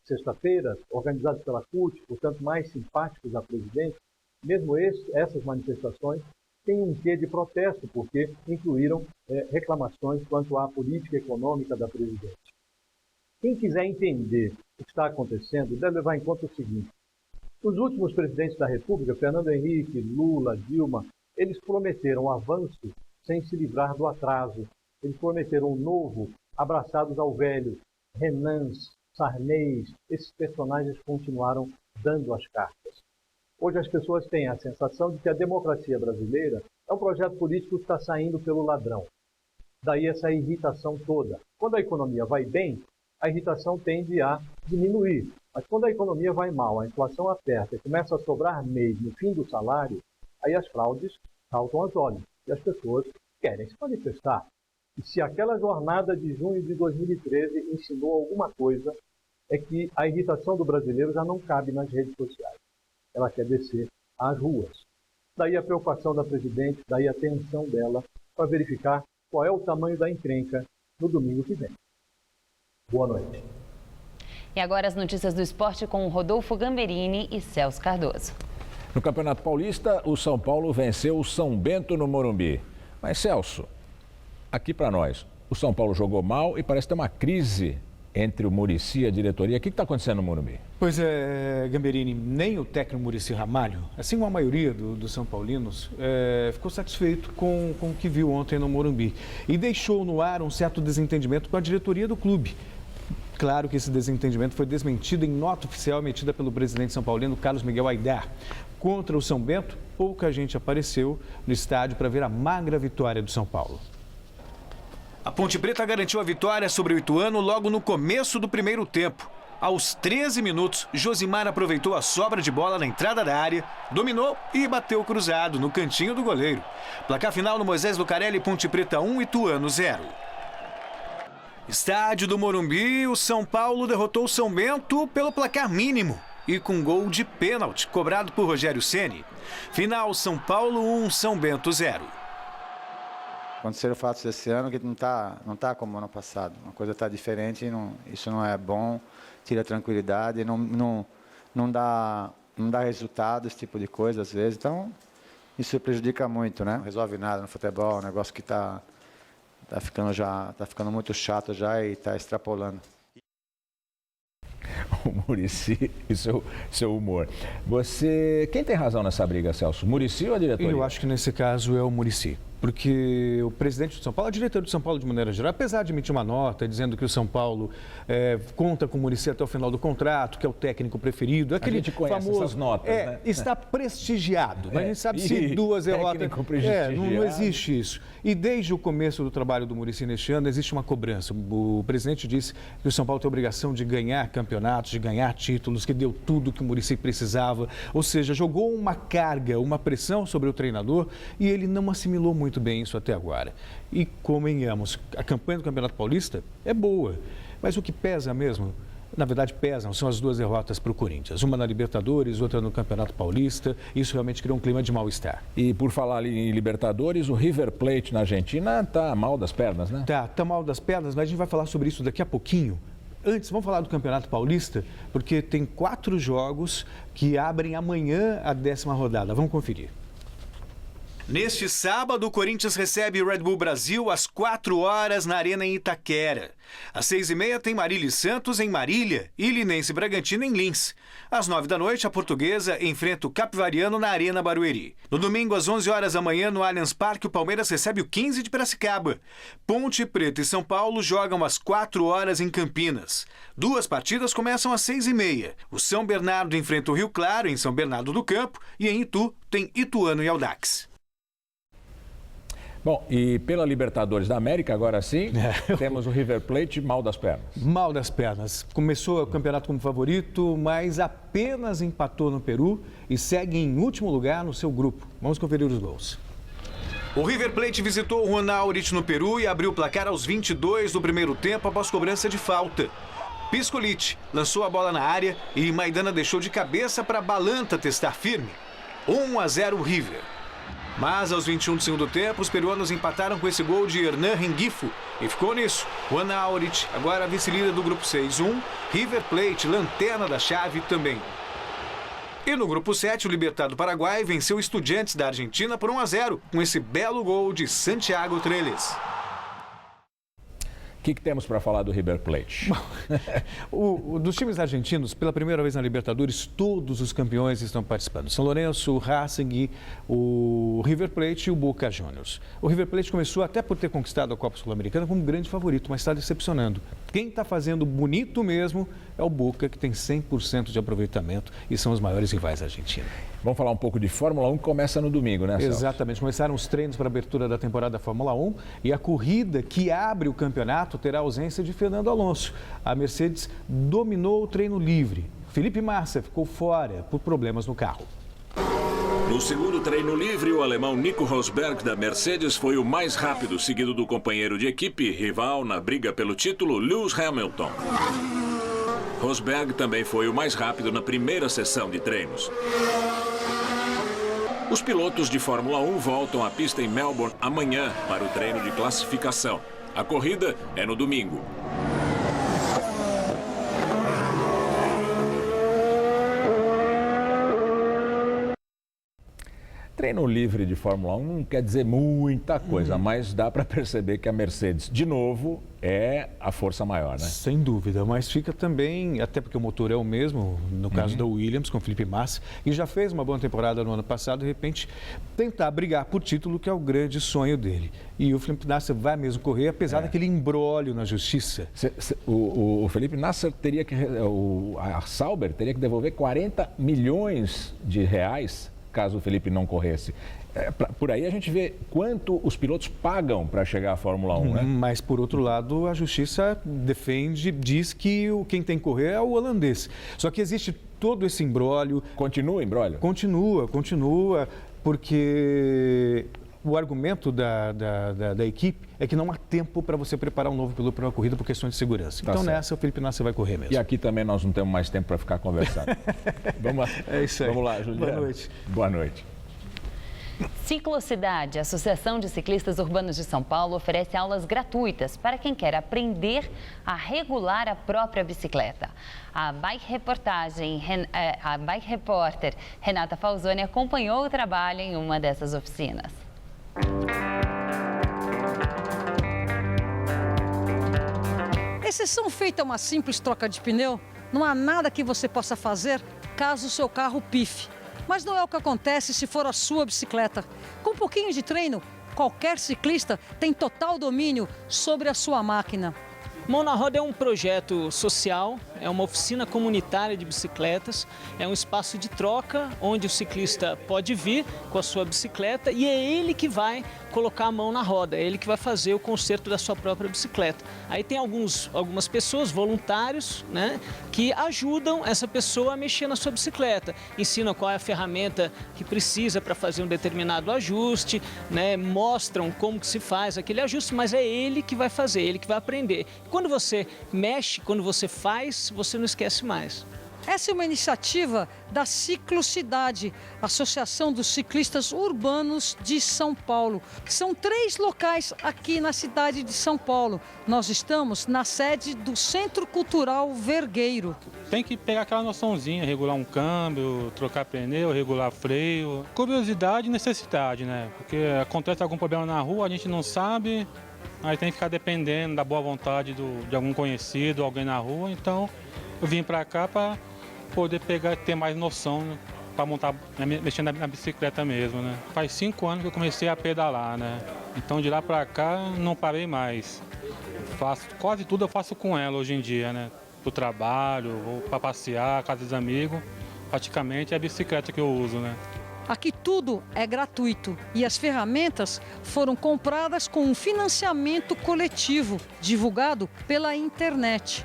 sexta-feira, organizados pela CUT, portanto mais simpáticos à presidente, mesmo essas manifestações tem um quê de protesto, porque incluíram reclamações quanto à política econômica da presidente. Quem quiser entender o que está acontecendo deve levar em conta o seguinte: os últimos presidentes da República, Fernando Henrique, Lula, Dilma, eles prometeram avanço sem se livrar do atraso. Eles prometeram um novo, abraçados ao velho. Renan, Sarney, esses personagens continuaram dando as cartas. Hoje as pessoas têm a sensação de que a democracia brasileira é um projeto político que está saindo pelo ladrão. Daí essa irritação toda. Quando a economia vai bem, a irritação tende a diminuir. Mas quando a economia vai mal, a inflação aperta e começa a sobrar mês no fim do salário, aí as fraudes saltam aos olhos e as pessoas querem se manifestar. E se aquela jornada de junho de 2013 ensinou alguma coisa, é que a irritação do brasileiro já não cabe nas redes sociais. Ela quer descer às ruas. Daí a preocupação da presidente, daí a tensão dela para verificar qual é o tamanho da encrenca no domingo que vem. Boa noite. E agora as notícias do esporte com Rodolfo Gamberini e Celso Cardoso. No Campeonato Paulista, o São Paulo venceu o São Bento no Morumbi. Mas, Celso, aqui para nós, o São Paulo jogou mal e parece ter uma crise entre o Muricy e a diretoria. O que está acontecendo no Morumbi? Pois é, Gamberini, nem o técnico Muricy Ramalho, assim como a maioria dos São Paulinos, ficou satisfeito com o que viu ontem no Morumbi. E deixou no ar um certo desentendimento com a diretoria do clube. Claro que esse desentendimento foi desmentido em nota oficial emitida pelo presidente são paulino, Carlos Miguel Aidar. Contra o São Bento, pouca gente apareceu no estádio para ver a magra vitória do São Paulo. A Ponte Preta garantiu a vitória sobre o Ituano logo no começo do primeiro tempo. Aos 13 minutos, Josimar aproveitou a sobra de bola na entrada da área, dominou e bateu cruzado no cantinho do goleiro. Placar final no Moisés Lucarelli, Ponte Preta 1, Ituano 0. Estádio do Morumbi, o São Paulo derrotou o São Bento pelo placar mínimo e com gol de pênalti cobrado por Rogério Ceni. Final São Paulo 1, São Bento 0. Aconteceram fatos desse ano que não tá como ano passado. Uma coisa está diferente, isso não é bom, tira tranquilidade, não dá resultado, esse tipo de coisa às vezes. Então, isso prejudica muito, né? Não resolve nada no futebol, um negócio que tá ficando muito chato já e está extrapolando. O Muricy e seu humor. Quem tem razão nessa briga, Celso? O Muricy ou a diretoria? Eu acho que nesse caso é o Muricy. Porque o presidente do São Paulo, a diretoria do São Paulo de maneira geral, apesar de emitir uma nota dizendo que o São Paulo conta com o Muricy até o final do contrato, que é o técnico preferido, aquele a gente conhece famoso, essas notas, né? Está prestigiado. Mas a gente sabe se duas derrotas. Não existe isso. E desde o começo do trabalho do Muricy neste ano, existe uma cobrança. O presidente disse que o São Paulo tem a obrigação de ganhar campeonatos, de ganhar títulos, que deu tudo que o Muricy precisava. Ou seja, jogou uma carga, uma pressão sobre o treinador e ele não assimilou muito bem isso até agora. E convenhamos, a campanha do Campeonato Paulista é boa, mas o que pesa mesmo, na verdade pesam, são as duas derrotas para o Corinthians. Uma na Libertadores, outra no Campeonato Paulista. Isso realmente criou um clima de mal-estar. E por falar ali em Libertadores, o River Plate na Argentina está mal das pernas, né? Tá mal das pernas, mas a gente vai falar sobre isso daqui a pouquinho. Antes, vamos falar do Campeonato Paulista, porque tem 4 jogos que abrem amanhã a 10ª rodada. Vamos conferir. Neste sábado, o Corinthians recebe o Red Bull Brasil às 4 horas na Arena em Itaquera. Às 6h30 tem Marília e Santos em Marília e Linense e Bragantino em Lins. Às 9 da noite, a Portuguesa enfrenta o Capivariano na Arena Barueri. No domingo, às 11 horas da manhã, no Allianz Parque, o Palmeiras recebe o 15 de Piracicaba. Ponte Preta e São Paulo jogam às 4 horas em Campinas. 2 partidas começam às 6h30. O São Bernardo enfrenta o Rio Claro em São Bernardo do Campo e em Itu tem Ituano e Audax. Bom, e pela Libertadores da América, agora sim, temos o River Plate mal das pernas. Mal das pernas. Começou o campeonato como favorito, mas apenas empatou no Peru e segue em último lugar no seu grupo. Vamos conferir os gols. O River Plate visitou o Juan Aurich no Peru e abriu o placar aos 22 do primeiro tempo após cobrança de falta. Piscolite lançou a bola na área e Maidana deixou de cabeça para Balanta testar firme. 1-0 River. Mas aos 21 do segundo tempo, os peruanos empataram com esse gol de Hernan Rengifo. E ficou nisso. Juan Aurich, agora vice-líder do grupo 6-1. River Plate, lanterna da chave também. E no grupo 7, o Libertad do Paraguai venceu o Estudiantes da Argentina por 1-0, com esse belo gol de Santiago Trellis. O que temos para falar do River Plate? Dos times argentinos, pela primeira vez na Libertadores, todos os campeões estão participando. São Lourenço, o Racing, o River Plate e o Boca Juniors. O River Plate começou, até por ter conquistado a Copa Sul-Americana, como grande favorito, mas está decepcionando. Quem está fazendo bonito mesmo é o Boca, que tem 100% de aproveitamento e são os maiores rivais argentinos. Vamos falar um pouco de Fórmula 1, que começa no domingo, né, Celso? Exatamente. Começaram os treinos para a abertura da temporada da Fórmula 1 e a corrida que abre o campeonato terá a ausência de Fernando Alonso. A Mercedes dominou o treino livre. Felipe Massa ficou fora por problemas no carro. No segundo treino livre, o alemão Nico Rosberg da Mercedes foi o mais rápido, seguido do companheiro de equipe, rival na briga pelo título, Lewis Hamilton. Rosberg também foi o mais rápido na primeira sessão de treinos. Os pilotos de Fórmula 1 voltam à pista em Melbourne amanhã para o treino de classificação. A corrida é no domingo. Treino livre de Fórmula 1 não quer dizer muita coisa, mas dá para perceber que a Mercedes, de novo, é a força maior, né? Sem dúvida, mas fica também, até porque o motor é o mesmo, no caso da Williams, com o Felipe Massa, e já fez uma boa temporada no ano passado, de repente, tentar brigar por título, que é o grande sonho dele. E o Felipe Nasser vai mesmo correr, apesar daquele imbróglio na justiça. O Felipe Nasser teria que, a Sauber teria que devolver 40 milhões de reais caso o Felipe não corresse. Por aí a gente vê quanto os pilotos pagam para chegar à Fórmula 1, né? Mas, por outro lado, a justiça diz que quem tem que correr é o holandês. Só que existe todo esse imbróglio. Continua o imbróglio? Continua, porque o argumento da equipe é que não há tempo para você preparar um novo piloto para uma corrida por questões de segurança. Então, nessa, o Felipe Nasser vai correr mesmo. E aqui também nós não temos mais tempo para ficar conversando. Vamos lá. É isso aí. Vamos lá, Juliana. Boa noite. Boa noite. Ciclocidade, a Associação de Ciclistas Urbanos de São Paulo, oferece aulas gratuitas para quem quer aprender a regular a própria bicicleta. A Bike Repórter Renata Falzoni acompanhou o trabalho em uma dessas oficinas. Exceção feita a uma simples troca de pneu, não há nada que você possa fazer caso o seu carro pife. Mas não é o que acontece se for a sua bicicleta. Com um pouquinho de treino, qualquer ciclista tem total domínio sobre a sua máquina. Mão na Roda é um projeto social, é uma oficina comunitária de bicicletas, é um espaço de troca onde o ciclista pode vir com a sua bicicleta e é ele que vai colocar a mão na roda, é ele que vai fazer o conserto da sua própria bicicleta. Aí tem algumas pessoas, voluntários, né, que ajudam essa pessoa a mexer na sua bicicleta, ensinam qual é a ferramenta que precisa para fazer um determinado ajuste, né, mostram como que se faz aquele ajuste, mas é ele que vai fazer, ele que vai aprender. Quando você mexe, quando você faz, você não esquece mais. Essa é uma iniciativa da Ciclocidade, Associação dos Ciclistas Urbanos de São Paulo. São 3 locais aqui na cidade de São Paulo. Nós estamos na sede do Centro Cultural Vergueiro. Tem que pegar aquela noçãozinha, regular um câmbio, trocar pneu, regular freio. Curiosidade e necessidade, né? Porque acontece algum problema na rua, a gente não sabe, aí tem que ficar dependendo da boa vontade de algum conhecido, alguém na rua. Então, eu vim para cá para poder ter mais noção, né, para montar, mexendo na bicicleta mesmo, né? Faz 5 anos que eu comecei a pedalar, né? Então de lá para cá não parei mais. Quase tudo eu faço com ela hoje em dia, né? Pro trabalho, vou para passear, casa dos amigos, praticamente é a bicicleta que eu uso, né? Aqui tudo é gratuito e as ferramentas foram compradas com um financiamento coletivo, divulgado pela internet.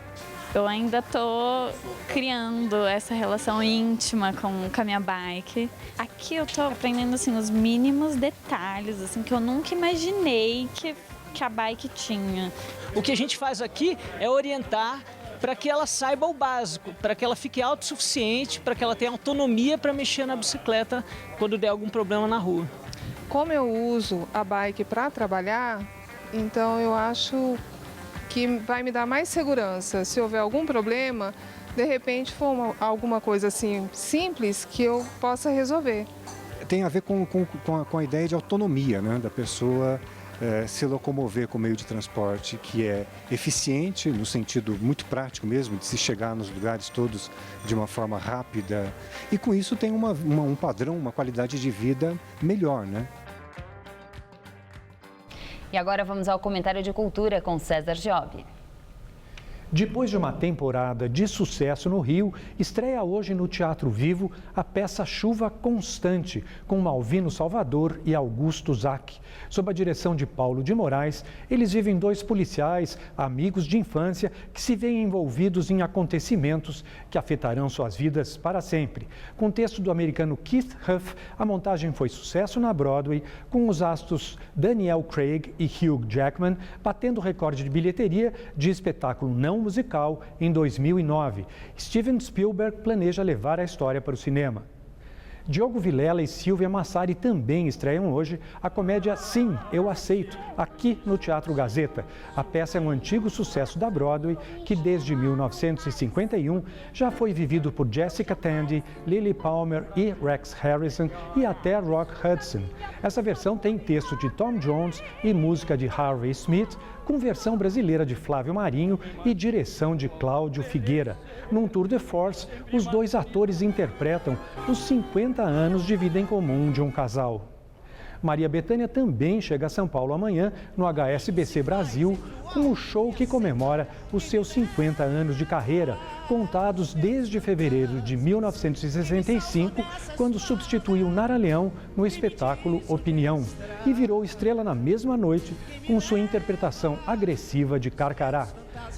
Eu ainda estou criando essa relação íntima com a minha bike. Aqui eu estou aprendendo assim, os mínimos detalhes assim, que eu nunca imaginei que a bike tinha. O que a gente faz aqui é orientar para que ela saiba o básico, para que ela fique autossuficiente, para que ela tenha autonomia para mexer na bicicleta quando der algum problema na rua. Como eu uso a bike para trabalhar, então eu acho que vai me dar mais segurança. Se houver algum problema, de repente for alguma coisa assim simples que eu possa resolver. Tem a ver com a ideia de autonomia, né, da pessoa se locomover com meio de transporte que é eficiente, no sentido muito prático mesmo, de se chegar nos lugares todos de uma forma rápida. E com isso tem um padrão, uma qualidade de vida melhor, né? E agora vamos ao comentário de cultura com César Giobbi. Depois de uma temporada de sucesso no Rio, estreia hoje no Teatro Vivo a peça Chuva Constante, com Malvino Salvador e Augusto Zac. Sob a direção de Paulo de Moraes, eles vivem dois policiais, amigos de infância, que se veem envolvidos em acontecimentos que afetarão suas vidas para sempre. Com texto do americano Keith Huff, a montagem foi sucesso na Broadway, com os astros Daniel Craig e Hugh Jackman batendo recorde de bilheteria de espetáculo não musical em 2009. Steven Spielberg planeja levar a história para o cinema. Diogo Vilela e Silvia Massari também estreiam hoje a comédia Sim, Eu Aceito, aqui no Teatro Gazeta. A peça é um antigo sucesso da Broadway que desde 1951 já foi vivido por Jessica Tandy, Lily Palmer e Rex Harrison e até Rock Hudson. Essa versão tem texto de Tom Jones e música de Harvey Smith, com versão brasileira de Flávio Marinho e direção de Cláudio Figueira. Num tour de force, os dois atores interpretam os 50 anos de vida em comum de um casal. Maria Bethânia também chega a São Paulo amanhã no HSBC Brasil com o show que comemora os seus 50 anos de carreira, contados desde fevereiro de 1965, quando substituiu Nara Leão no espetáculo Opinião e virou estrela na mesma noite com sua interpretação agressiva de Carcará.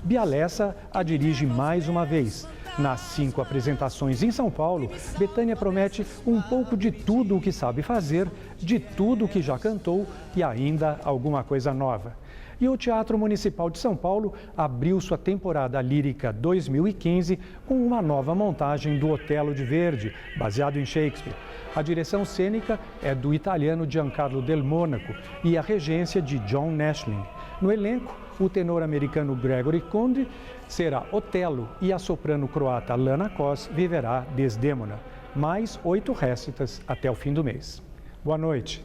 Bia Lessa a dirige mais uma vez. Nas 5 apresentações em São Paulo, Bethânia promete um pouco de tudo o que sabe fazer, de tudo o que já cantou e ainda alguma coisa nova. E o Teatro Municipal de São Paulo abriu sua temporada lírica 2015 com uma nova montagem do Otelo de Verdi, baseado em Shakespeare. A direção cênica é do italiano Giancarlo Del Monaco e a regência de John Nashling. No elenco, o tenor americano Gregory Condry será Otelo e a soprano croata Lana Kos viverá Desdémona. Mais 8 récitas até o fim do mês. Boa noite.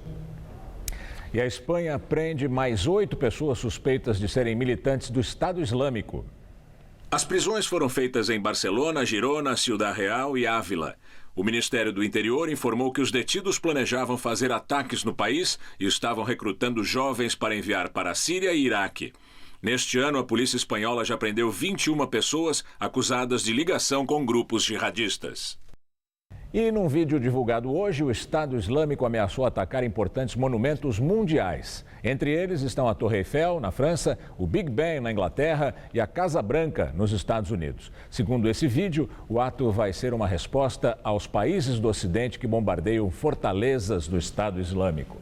E a Espanha prende mais 8 pessoas suspeitas de serem militantes do Estado Islâmico. As prisões foram feitas em Barcelona, Girona, Ciudad Real e Ávila. O Ministério do Interior informou que os detidos planejavam fazer ataques no país e estavam recrutando jovens para enviar para a Síria e Iraque. Neste ano, a polícia espanhola já prendeu 21 pessoas acusadas de ligação com grupos jihadistas. E num vídeo divulgado hoje, o Estado Islâmico ameaçou atacar importantes monumentos mundiais. Entre eles estão a Torre Eiffel, na França, o Big Ben, na Inglaterra e a Casa Branca, nos Estados Unidos. Segundo esse vídeo, o ato vai ser uma resposta aos países do Ocidente que bombardeiam fortalezas do Estado Islâmico.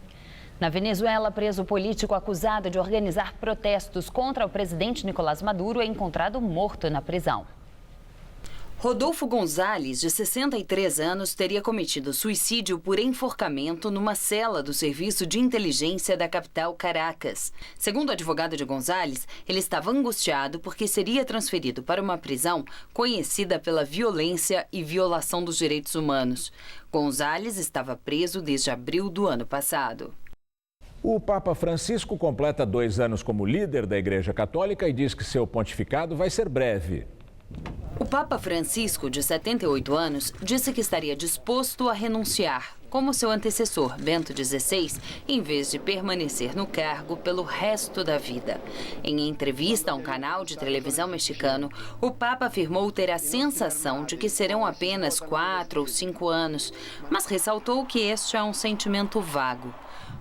Na Venezuela, preso político acusado de organizar protestos contra o presidente Nicolás Maduro é encontrado morto na prisão. Rodolfo Gonzalez, de 63 anos, teria cometido suicídio por enforcamento numa cela do Serviço de Inteligência da capital Caracas. Segundo o advogado de Gonzalez, ele estava angustiado porque seria transferido para uma prisão conhecida pela violência e violação dos direitos humanos. Gonzalez estava preso desde abril do ano passado. O Papa Francisco completa 2 anos como líder da Igreja Católica e diz que seu pontificado vai ser breve. O Papa Francisco, de 78 anos, disse que estaria disposto a renunciar, como seu antecessor, Bento XVI, em vez de permanecer no cargo pelo resto da vida. Em entrevista a um canal de televisão mexicano, o Papa afirmou ter a sensação de que serão apenas 4 ou 5 anos, mas ressaltou que este é um sentimento vago.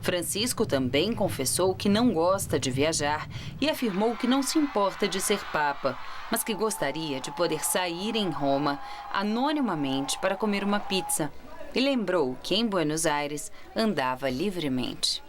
Francisco também confessou que não gosta de viajar e afirmou que não se importa de ser papa, mas que gostaria de poder sair em Roma anonimamente para comer uma pizza. E lembrou que em Buenos Aires andava livremente.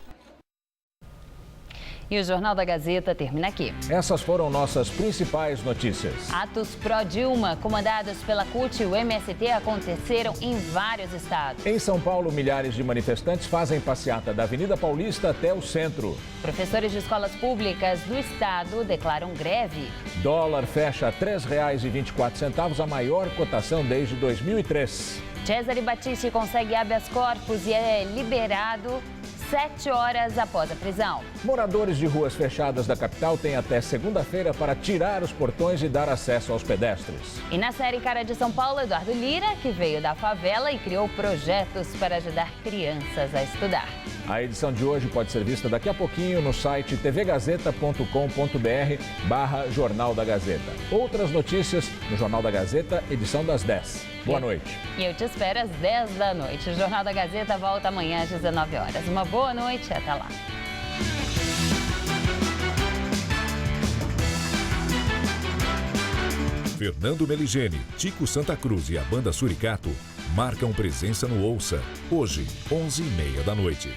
E o Jornal da Gazeta termina aqui. Essas foram nossas principais notícias. Atos pró-Dilma, comandados pela CUT e o MST, aconteceram em vários estados. Em São Paulo, milhares de manifestantes fazem passeata da Avenida Paulista até o centro. Professores de escolas públicas do estado declaram greve. Dólar fecha R$ 3,24, a maior cotação desde 2003. Cesare Battisti consegue habeas corpus e é liberado 7 horas após a prisão. Moradores de ruas fechadas da capital têm até segunda-feira para tirar os portões e dar acesso aos pedestres. E na série Cara de São Paulo, Eduardo Lira, que veio da favela e criou projetos para ajudar crianças a estudar. A edição de hoje pode ser vista daqui a pouquinho no site tvgazeta.com.br/Jornal da Gazeta. Outras notícias no Jornal da Gazeta, edição das 10. Boa noite. E eu te espero às 10 da noite. O Jornal da Gazeta volta amanhã às 19 horas. Uma boa noite e até lá. Fernando Meligeni, Tico Santa Cruz e a Banda Suricato marcam presença no Ouça, hoje, 11h30 da noite.